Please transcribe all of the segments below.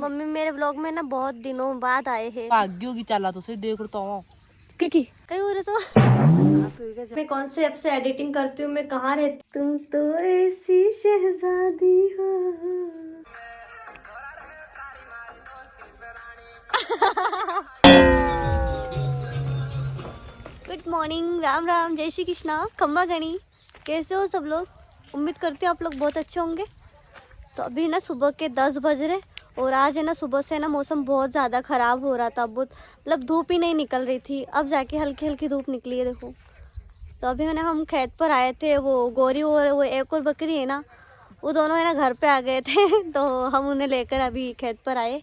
Mummy मेरे blog में ना बहुत दिनों बाद आए हैं। भाग्यों की चाला तो सही देख तो की कहीं हो रहे तो मैं कौन से ऐप से एडिटिंग करती हूँ, मैं कहाँ रहती, तुम तो ऐसी शहजादी हो। गुड मॉर्निंग, राम राम, जय श्री कृष्णा, खम्बा गणी। कैसे हो सब लोग? उम्मीद करती हूँ आप लोग बहुत अच्छे होंगे। तो अभी ना सुबह के 10 बज रहे और आज है ना सुबह से ना मौसम बहुत ज़्यादा ख़राब हो रहा था। बहुत मतलब धूप ही नहीं निकल रही थी, अब जाके हल्की हल्की धूप निकली है देखो। तो अभी है ना हम खेत पर आए थे, वो गौरी और वो एक और बकरी है ना, वो दोनों है ना घर पे आ गए थे तो हम उन्हें लेकर अभी खेत पर आए।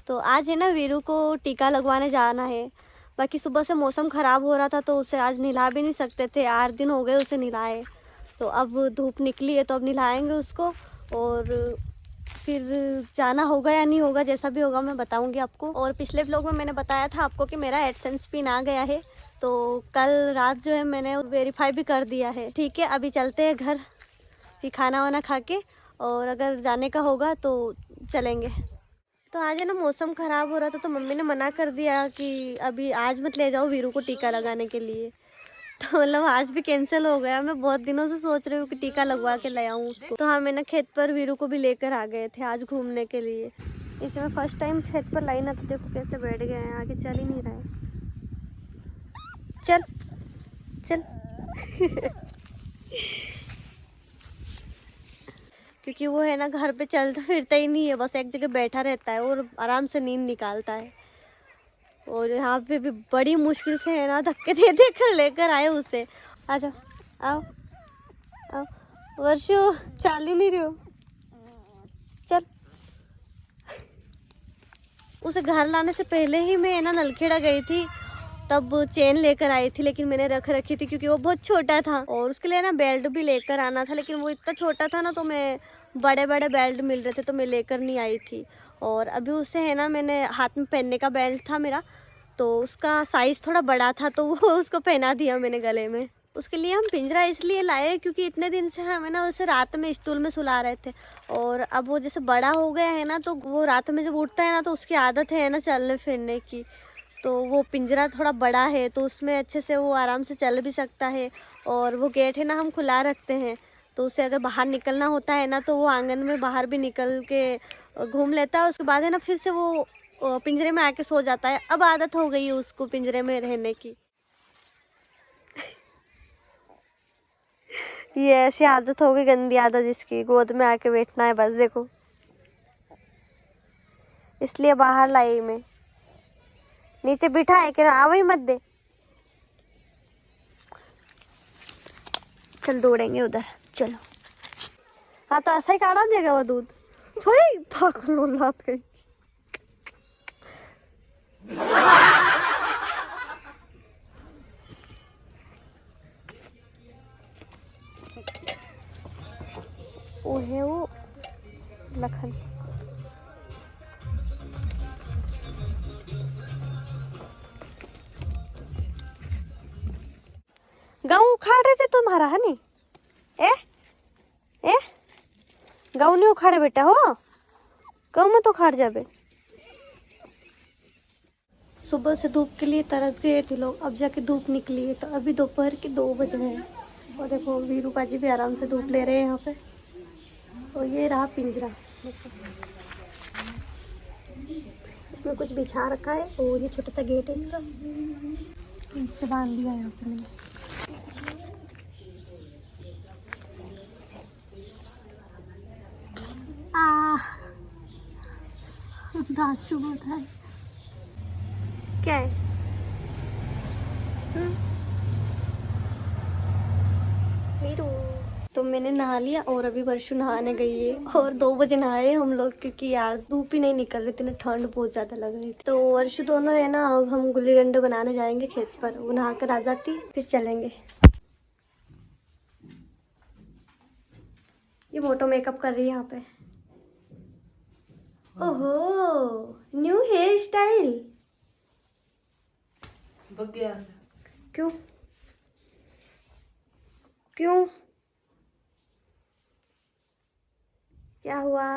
तो आज है ना वीरू को टीका लगवाने जाना है। बाकी सुबह से मौसम ख़राब हो रहा था तो उसे आज नहला भी नहीं सकते थे, 8 दिन हो गए उसे नहलाए। तो अब धूप निकली है तो अब नहलाएंगे उसको और फिर जाना होगा या नहीं होगा, जैसा भी होगा मैं बताऊंगी आपको। और पिछले व्लॉग में मैंने बताया था आपको कि मेरा एडसेंस पिन आ गया है, तो कल रात जो है मैंने वेरीफाई भी कर दिया है। ठीक है, अभी चलते हैं घर, फिर खाना वाना खा के और अगर जाने का होगा तो चलेंगे। तो आज है ना मौसम ख़राब हो रहा था तो मम्मी ने मना कर दिया कि अभी आज मत ले जाओ वीरू को टीका लगाने के लिए। तो मतलब आज भी कैंसिल हो गया। मैं बहुत दिनों से सोच रही हूँ कि टीका लगवा के ले आऊँ उसको। तो हम है ना खेत पर वीरू को भी लेकर आ गए थे आज घूमने के लिए। इसमें फर्स्ट टाइम खेत पर लाई ना, तो देखो कैसे बैठ गए हैं, आगे चल ही नहीं रहा है। चल चल क्योंकि वो है ना घर पे चलता फिरता ही नहीं है, बस एक जगह बैठा रहता है और आराम से नींद निकालता है। और यहाँ पे भी बड़ी मुश्किल से है ना धक्के दे दे कर लेकर आए उसे। आ जाओ, आओ आओ। वर्षु चाल ही नहीं रही हो, चल। उसे घर लाने से पहले ही मैं है ना नलखेड़ा गई थी, तब चेन लेकर आई थी, लेकिन मैंने रख रखी थी क्योंकि वो बहुत छोटा था और उसके लिए ना बेल्ट भी लेकर आना था, लेकिन वो इतना छोटा था ना तो मैं बड़े बड़े बेल्ट मिल रहे थे तो मैं लेकर नहीं आई थी। और अभी उसे है ना मैंने हाथ में पहनने का बेल्ट था मेरा, तो उसका साइज़ थोड़ा बड़ा था तो वो उसको पहना दिया मैंने गले में। उसके लिए हम पिंजरा इसलिए लाए क्योंकि इतने दिन से हमें ना उसे रात में स्टूल में सुला रहे थे और अब वो जैसे बड़ा हो गया है ना तो वो रात में जब उठता है ना तो उसकी आदत है ना चलने फिरने की। तो वो पिंजरा थोड़ा बड़ा है तो उसमें अच्छे से वो आराम से चल भी सकता है। और वो गेट है ना हम खुला रखते हैं, तो उसे अगर बाहर निकलना होता है ना तो वो आंगन में बाहर भी निकल के घूम लेता है। उसके बाद है ना फिर से वो पिंजरे में आके सो जाता है। अब आदत हो गई है उसको पिंजरे में रहने की। ये ऐसी आदत हो गई, गंदी आदत जिसकी, गोद में आके बैठना है बस देखो, इसलिए बाहर लाई मैं। नीचे बिठा है कि आवा ही मत दे। चल दौड़ेंगे उधर, चलो। हाँ तो ऐसा ही काढ़ा देगा वो दूध, थोड़ी पागल लात गई। वो है वो लखन। गाँव उखाड़ रहे थे तुम्हारा है नहीं? ए ए गाँव नहीं उखाड़े बेटा, हो गाँव में तो उखाड़ जाबे। सुबह से धूप के लिए तरस गए थे लोग, अब जाके धूप निकली है तो अभी दोपहर के 2 बज रहे हैं। और देखो वीरू पाजी भी आराम से धूप ले रहे हैं यहाँ पे। और ये रहा पिंजरा, इसमें कुछ बिछा रखा है और ये छोटा सा गेट है इसका, इससे बांध दिया यहाँ पे मैंने। दांत चुभता है। क्या है? वीरू। तो मैंने नहा लिया और अभी वर्षु नहाने गई है और 2 बजे नहाए हम लोग क्योंकि यार धूप ही नहीं निकल रही थी ना, ठंड बहुत ज्यादा लग रही थी। तो वर्षु दोनों है ना, अब हम गुल्ली डंडे बनाने जाएंगे खेत पर, वो नहा कर आ जाती फिर चलेंगे। ये मोटो मेकअप कर रही है यहाँ पे। ओहो, न्यू हेयर स्टाइल। क्यों क्यों क्या हुआ?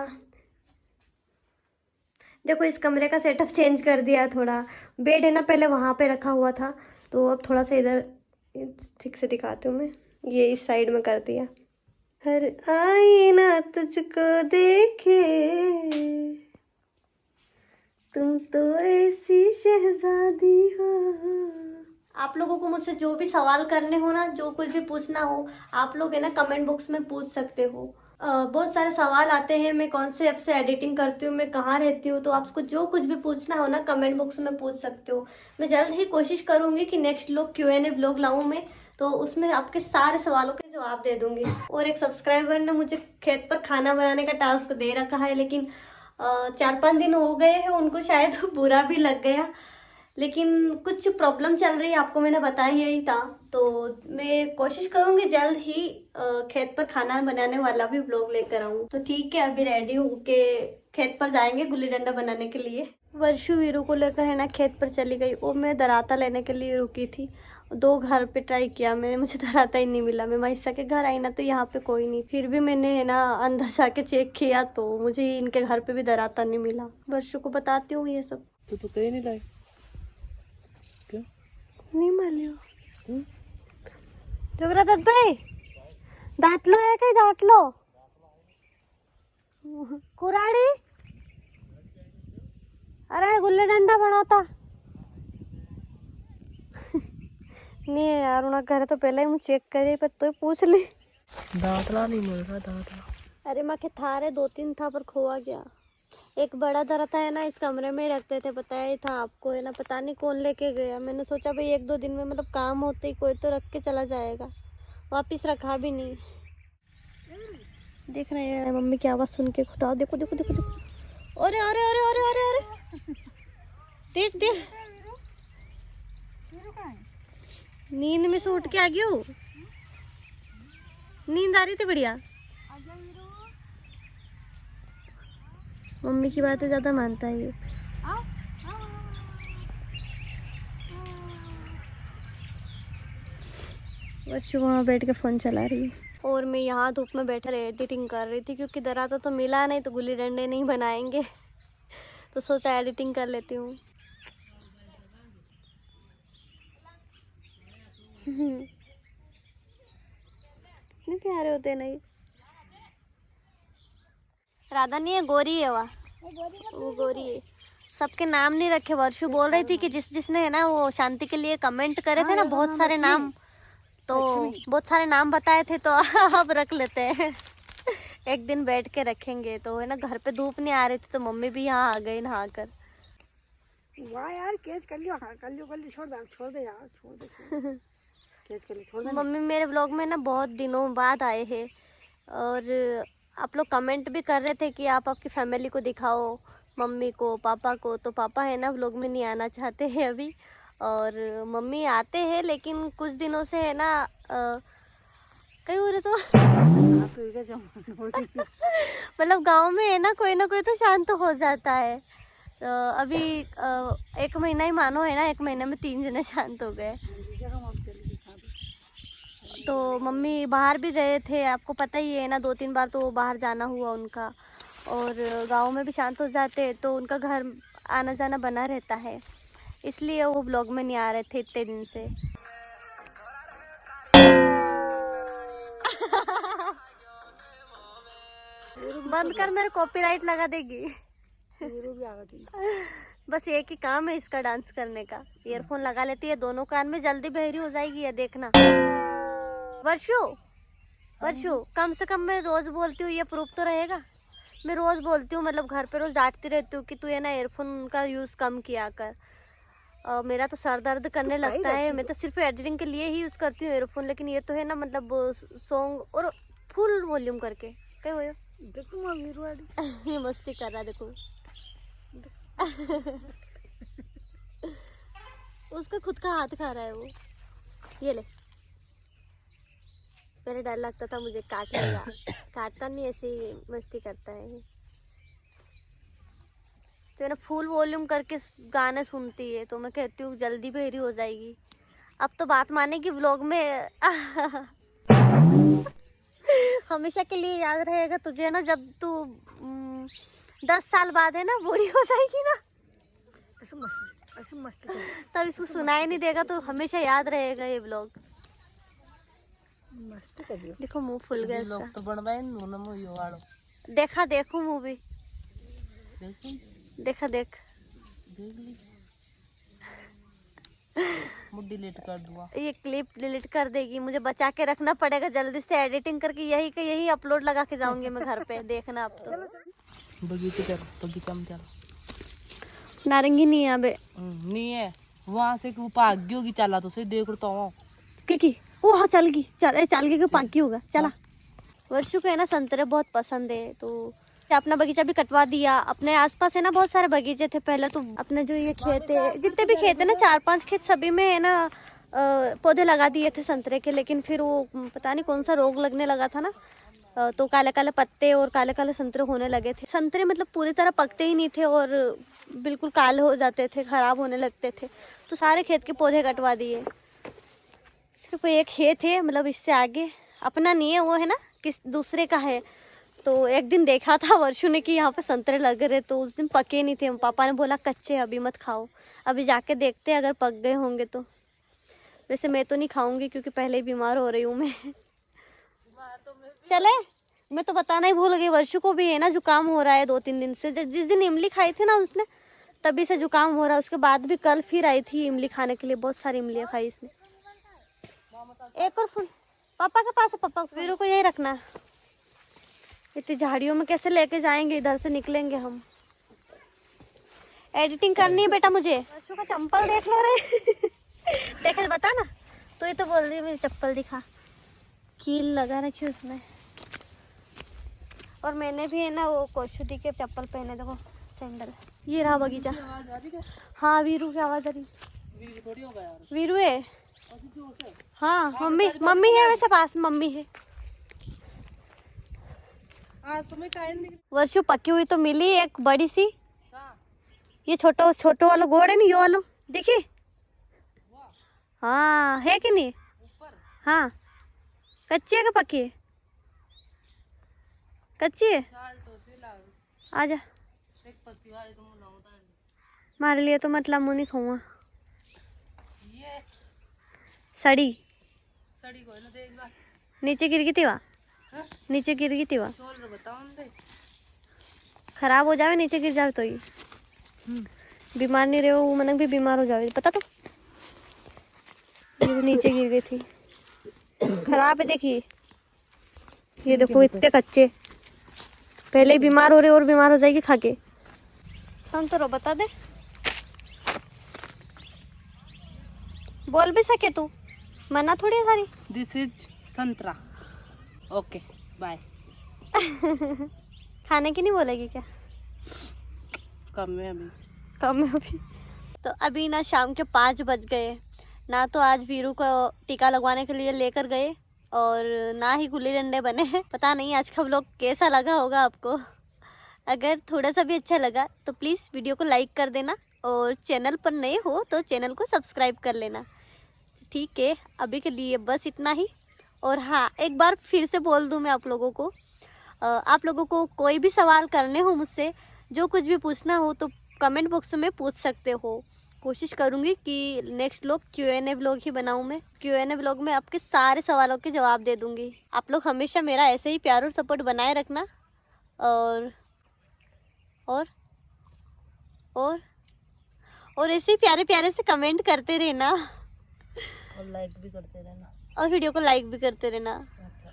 देखो इस कमरे का सेटअप चेंज कर दिया है थोड़ा। बेड है ना पहले वहाँ पे रखा हुआ था, तो अब थोड़ा सा इधर ठीक से दिखाती हूँ मैं, ये इस साइड में कर दिया। हर आईना तुझको देखे, तुम तो ऐसी शहजादी हो। आप लोगों को मुझसे जो भी सवाल करने हो ना, जो कुछ भी पूछना हो, आप लोग है ना कमेंट बॉक्स में पूछ सकते हो। बहुत सारे सवाल आते हैं, मैं कौन से ऐप से एडिटिंग करती हूँ, मैं कहाँ रहती हूँ, तो आपको जो कुछ भी पूछना हो ना कमेंट बॉक्स में पूछ सकते हो। मैं जल्द ही कोशिश करूँगी कि नेक्स्ट लोग Q&A ब्लॉग लाऊँ मैं, तो उसमें आपके सारे सवालों के जवाब दे दूँगी। और एक सब्सक्राइबर ने मुझे खेत पर खाना बनाने का टास्क दे रखा है, लेकिन 4-5 दिन हो गए हैं, उनको शायद बुरा भी लग गया, लेकिन कुछ प्रॉब्लम चल रही है, आपको मैंने बताया ही था। तो मैं कोशिश करूंगी जल्द ही खेत पर खाना बनाने वाला भी ब्लॉग लेकर आऊँ। तो ठीक है, अभी रेडी होके खेत पर जाएंगे गुल्ली डंडा बनाने के लिए। वर्षु वीरू को लेकर है ना खेत पर चली गई, और मैं दराता लेने के लिए रुकी थी। 2 घर पे ट्राई किया मैंने, मुझे दराता ही नहीं मिला। मैं महिषा के घर आई ना, तो यहाँ पे कोई नहीं, फिर भी मैंने है ना अंदर जाके चेक किया, तो मुझे इनके घर पे भी दराता नहीं मिला। वर्षु को बताती हूँ ये सब। तो कहीं नहीं लाई क्यों? नहीं मालूम। जोगरादत्त भाई दाटलो आहे काही दाटलो कुराडी, अरे गुल्ली डंडा बनाता नहीं है यार, उना घर तो पहले ही चेक करे, पर तो पूछ ली। दांतला नहीं मिल रहा दांतला। अरे माँ के थारे 2-3 था पर खोआ गया। एक बड़ा दरता है ना, इस कमरे में ही रखते थे, बताया ही था आपको है ना, पता नहीं कौन लेके गया। मैंने सोचा भाई 1-2 दिन में मतलब काम होते ही कोई तो रख के चला जाएगा, वापिस रखा भी नहीं। देख रहे हैं मम्मी की आवाज़ सुन के खुटाओ, देखो देखो देखो देखो, अरे अरे अरे अरे अरे अरे देख देख, नींद में से उठ के आ गई हूँ, नींद आ रही थी बढ़िया। मम्मी की बातें ज़्यादा मानता है ये। वर्षु वहाँ बैठ के फ़ोन चला रही है, और मैं यहाँ धूप में बैठे एडिटिंग कर रही थी, क्योंकि दराता तो मिला नहीं, तो गुल्ली डंडे नहीं बनाएंगे तो सोचा एडिटिंग कर लेती हूँ। कितने प्यारे होते नहीं। राधा नहीं है, गोरी है वो गोरी है। सबके नाम नहीं रखे। वर्षु बोल रही थी कि जिसने है ना वो शांति के लिए कमेंट करे थे ना, बहुत सारे नाम, तो बहुत सारे नाम बताए थे, तो अब रख लेते हैं। एक दिन बैठ के रखेंगे, तो है ना घर पे धूप नहीं आ रही थी, तो मम्मी भी यहाँ आ गई नहा कर। वाह यार, केस कर लियो, हाँ कर लियो छोड़ दे यार, छोड़ दे केस कर लियो, छोड़ दे। मम्मी मेरे ब्लॉग में ना बहुत दिनों बाद आए हैं, और आप लोग कमेंट भी कर रहे थे कि आप आपकी फैमिली को दिखाओ, मम्मी को, पापा को। तो पापा है ना व्लॉग में नहीं आना चाहते हैं अभी, और मम्मी आते हैं, लेकिन कुछ दिनों से है ना कहीं हो रहे तो मतलब गांव में है ना कोई तो शांत हो जाता है। अभी 1 महीना ही मानो है ना, 1 महीने में 3 जने शांत हो गए। तो मम्मी बाहर भी गए थे, आपको पता ही है ना, 2-3 बार तो बाहर जाना हुआ उनका, और गांव में भी शांत हो जाते हैं, तो उनका घर आना जाना बना रहता है, इसलिए वो ब्लॉग में नहीं आ रहे थे इतने दिन से। बंद कर, मेरे कॉपीराइट लगा देगी। बस एक ही काम है इसका, डांस करने का। ईयरफोन लगा लेती है दोनों कान में, जल्दी बहरी हो जाएगी, ये देखना। वर्षु कम से कम मैं रोज बोलती हूँ, ये प्रूफ तो रहेगा। मैं रोज बोलती हूँ, मतलब घर पे रोज डांटती रहती हूँ कि तू है ना ईयरफोन का यूज कम किया कर। मेरा तो सर दर्द करने लगता है, मैं तो सिर्फ एडिटिंग के लिए ही यूज करती हूँ ईयरफोन, लेकिन ये तो है ना मतलब सॉन्ग और फुल वॉल्यूम करके। क्या हो देखो ये मस्ती कर रहा, देखो उसका खुद का हाथ खा रहा है वो। ये ले, पहले डर लगता था मुझे काट लेगा, काटता नहीं, ऐसे ही मस्ती करता है। तो ना फुल वॉल्यूम करके गाने सुनती है, तो मैं कहती हूँ जल्दी बहरी हो जाएगी। अब तो बात मानेगी व्लॉग में। हमेशा के लिए याद रहेगा तुझे ना, जब तू 10 साल बाद है ना बूढ़ी हो जाएगी ना, ऐसे मस्ती तब इसको सुनाई नहीं देगा तो हमेशा याद रहेगा ये ब्लॉग। मस्ती कर रही हो। देखो मुंह फूल गया लोग इसका। तो बनवाए न मो यो वालो देखा देखो मूवी, देखी देखा देख। देख ली मुझे डिलीट कर दूंगा। ये क्लिप डिलीट कर देगी, मुझे बचा के रखना पड़ेगा जल्दी से एडिटिंग करके यही के यही अपलोड लगा के जाऊंगी मैं घर पे। देखना अब तो। बगीचा में चल। नारंगी नहीं है अबे। नहीं है वहां से वो भाग्य होगी चला तो सही देख रहा हूँ। की वो हाँ चल गई, चल गई पाकी होगा चला। वर्षु को है ना संतरे बहुत पसंद है तो अपना बगीचा भी कटवा दिया। अपने आसपास है ना बहुत सारे बगीचे थे पहले तो। अपने जो ये खेत है, जितने भी खेत है ना 4-5 खेत, सभी में है ना पौधे लगा दिए थे संतरे के। लेकिन फिर वो पता नहीं कौन सा रोग लगने लगा था ना, तो काले काले पत्ते और काले काले संतरे होने लगे थे। संतरे मतलब पूरी तरह पकते ही नहीं थे और बिल्कुल काले हो जाते थे, खराब होने लगते थे। तो सारे खेत के पौधे कटवा दिए। सिर्फ एक खेत है, मतलब इससे आगे अपना नहीं है, वो है ना किस दूसरे का है। तो एक दिन देखा था वर्षु ने कि यहाँ पे संतरे लग रहे, तो उस दिन पके नहीं थे। पापा ने बोला कच्चे अभी मत खाओ, अभी जाके देखते हैं अगर पक गए होंगे तो। वैसे मैं तो नहीं खाऊंगी क्योंकि पहले ही बीमार हो रही हूँ मैं। चले, मैं तो बताना ही भूल गई। वर्षु को भी है ना जुकाम हो रहा है 2-3 दिन से। जिस दिन इमली खाई थी ना उसने, तभी से जुकाम हो रहा है। उसके बाद भी कल फिर आई थी इमली खाने के लिए, बहुत सारी इमलियाँ खाई इसने। एक और फूल पापा के पास है, पापा वीरू को यही रखना। इतनी झाड़ियों में कैसे लेके जाएंगे, इधर से निकलेंगे हम। एडिटिंग करनी है बेटा मुझे। वर्षु का चप्पल देख लो रे। देखे बता ना, तो ये तो बोल रही है मेरी चप्पल दिखा, कील लगा रखी उसमें। और मैंने भी है ना वो कौशुदी के चप्पल पहने, देखो सैंडल। ये रहा बगीचा। हाँ वीरू की आवाज आ रही। वीरू है हाँ, मम्मी है वैसे पास, मम्मी है। वर्षु पकी हुई तो मिली एक बड़ी सी। ये छोटो वाला गोड़ है ना, ये वाला देखिए। हाँ है कि नहीं? हाँ कच्ची है कि पकी है? कच्ची है। आजा मारे लिए तो मतलब मुँह नहीं खाऊंगा। सड़ी नीचे गिर गई थी वहाँ, नीचे गिर गई थी वहाँ। खराब हो जावे नीचे गिर जावे तो ही बीमार नहीं रहे हो, मनक भी बीमार हो जावे पता। तो ये नीचे गिर गई थी, खराब है। देखिए ये देखो इतने कच्चे, पहले ही बीमार हो रहे और बीमार हो जाएगी खा के। सुन तो रो, बता दे, बोल भी सके तू, मना थोड़ी है सारी। This is santra. Okay bye. खाने की नहीं बोलेगी क्या? कम है अभी, कम है अभी। तो अभी ना शाम के 5 बज गए ना, तो आज वीरू को टीका लगवाने के लिए लेकर गए और ना ही गुल्ली डंडे बने हैं। पता नहीं आज का व्लॉग कैसा लगा होगा आपको। अगर थोड़ा सा भी अच्छा लगा तो प्लीज़ वीडियो को लाइक कर देना और चैनल पर नए हो तो चैनल को सब्सक्राइब कर लेना। ठीक है, अभी के लिए बस इतना ही। और हाँ, एक बार फिर से बोल दूँ मैं आप लोगों को, आप लोगों को कोई भी सवाल करने हो मुझसे, जो कुछ भी पूछना हो तो कमेंट बॉक्स में पूछ सकते हो। कोशिश करूँगी कि नेक्स्ट व्लॉग Q&A व्लॉग ही बनाऊँ मैं। Q&A व्लॉग में आपके सारे सवालों के जवाब दे दूँगी। आप लोग हमेशा मेरा ऐसे ही प्यार और सपोर्ट बनाए रखना और ऐसे ही प्यारे प्यारे से कमेंट करते रहना और लाइक भी करते रहना और वीडियो को लाइक भी करते रहना। अच्छा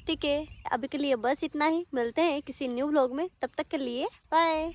ठीक है, अभी के लिए बस इतना ही। मिलते हैं किसी न्यू व्लॉग में, तब तक के लिए बाय।